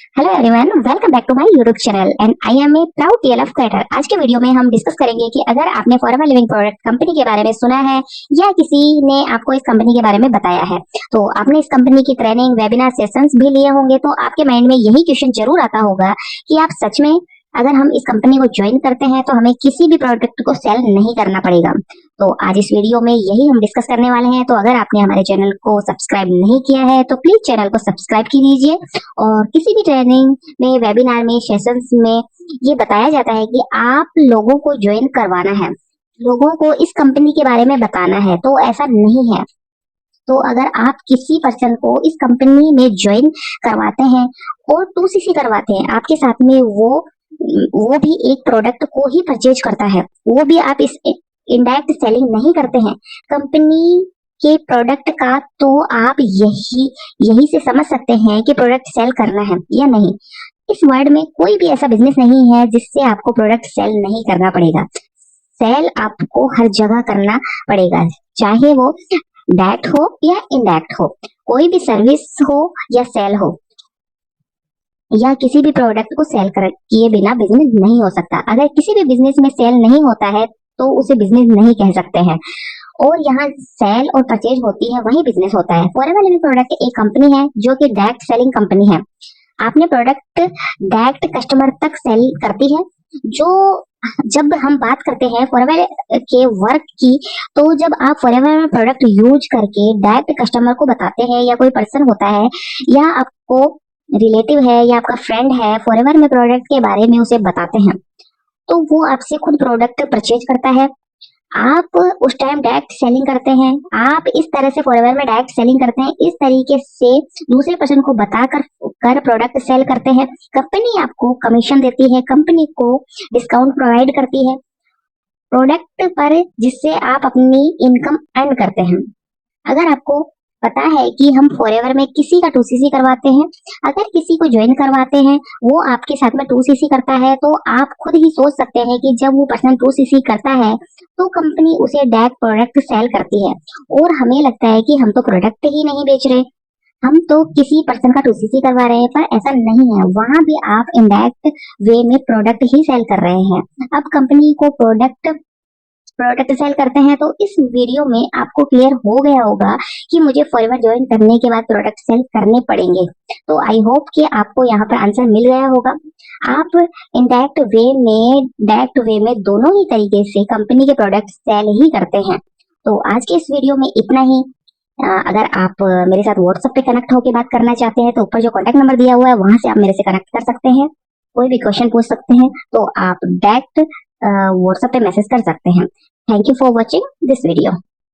Hello everyone, welcome back to my YouTube channel and I am a proud TLF creator. आज के video में हम discuss करेंगे कि अगर आपने फॉरएवर लिविंग प्रोडक्ट कंपनी के बारे में सुना है या किसी ने आपको इस कंपनी के बारे में बताया है, तो आपने इस कंपनी की ट्रेनिंग, वेबिनार, सेशंस भी लिए होंगे, तो आपके माइंड में यही क्वेश्चन जरूर आता होगा कि आप सच में अगर हम इस कंपनी को ज्वाइन करते हैं तो हमें किसी भी प्रोडक्ट को सेल नहीं करना पड़ेगा। तो आज इस वीडियो में यही हम डिस्कस करने वाले हैं। तो अगर आपने हमारे चैनल को सब्सक्राइब नहीं किया है तो प्लीज चैनल को सब्सक्राइब कीजिए। और किसी भी ट्रेनिंग में, वेबिनार में, सेशंस में ये बताया जाता है कि आप लोगों को ज्वाइन करवाना है, लोगों को इस कंपनी के बारे में बताना है, तो ऐसा नहीं है। तो अगर आप किसी पर्सन को इस कंपनी में ज्वाइन करवाते हैं और 2cc करवाते हैं, आपके साथ में वो भी एक प्रोडक्ट को ही परचेज करता है, वो भी आप इस इनडायरेक्ट सेलिंग नहीं करते हैं कंपनी के प्रोडक्ट का, तो आप यही से समझ सकते हैं कि प्रोडक्ट सेल करना है या नहीं। इस वर्ल्ड में कोई भी ऐसा बिजनेस नहीं है जिससे आपको प्रोडक्ट सेल नहीं करना पड़ेगा। सेल आपको हर जगह करना पड़ेगा, चाहे वो डायरेक्ट हो या इनडायरेक्ट हो। कोई भी सर्विस हो या सेल हो या किसी भी प्रोडक्ट को सेल किए बिना बिजनेस नहीं हो सकता। अगर किसी भी बिजनेस में सेल नहीं होता है तो उसे बिजनेस नहीं कह सकते हैं। और यहाँ सेल और परचेज होती है, वही बिजनेस होता है। फॉरएवर लिविंग प्रोडक्ट एक कंपनी है जो कि डायरेक्ट सेलिंग कंपनी है। आपने प्रोडक्ट डायरेक्ट कस्टमर तक सेल करती है। जो जब हम बात करते हैं फॉरएवर के वर्क की, तो जब आप फॉरएवर में प्रोडक्ट यूज करके डायरेक्ट कस्टमर को बताते हैं, या कोई पर्सन होता है या आपको रिलेटिव है या आपका फ्रेंड है, फॉरएवर में प्रोडक्ट के बारे में उसे बताते हैं, तो वो आपसे खुद प्रोडक्ट परचेज करता है। आप उस टाइम डायरेक्ट सेलिंग करते हैं। आप इस तरह से फॉरएवर में डायरेक्ट सेलिंग करते हैं, इस तरीके से दूसरे पर्सन को बताकर प्रोडक्ट सेल करते हैं। कंपनी आपको कमीशन देती है, कंपनी को डिस्काउंट प्रोवाइड करती है प्रोडक्ट पर, जिससे आप अपनी इनकम अर्न करते हैं। अगर आपको पता है कि हम फॉरएवर में किसी का 2cc करवाते हैं, अगर किसी को ज्वाइन करवाते हैं, वो आपके साथ में 2cc करता है, तो आप खुद ही सोच सकते हैं कि जब वो पर्सन 2cc करता है तो कंपनी उसे डायरेक्ट प्रोडक्ट सेल करती है। और हमें लगता है कि हम तो प्रोडक्ट ही नहीं बेच रहे, हम तो किसी पर्सन का 2cc करवा रहे हैं, पर ऐसा नहीं है। वहां भी आप इनडायरेक्ट वे में प्रोडक्ट ही सेल कर रहे हैं। अब कंपनी को प्रोडक्ट सेल करते हैं, तो इस वीडियो में आपको क्लियर हो गया होगा कि मुझे फॉरएवर ज्वाइन करने के बाद प्रोडक्ट सेल करने पड़ेंगे। तो आई होप कि आपको यहाँ पर आंसर मिल गया होगा। आप इनडायरेक्ट वे में, डायरेक्ट वे में, दोनों ही तरीके से कंपनी के प्रोडक्ट सेल ही करते हैं। तो आज के इस वीडियो में इतना ही। अगर आप मेरे साथ व्हाट्सएप पे कनेक्ट होकर बात करना चाहते हैं तो ऊपर जो कॉन्टेक्ट नंबर दिया हुआ है वहां से आप मेरे से कनेक्ट कर सकते हैं। कोई भी क्वेश्चन पूछ सकते हैं तो आप डायरेक्ट व्हाट्सएप पे मैसेज कर सकते हैं। Thank you for watching this video.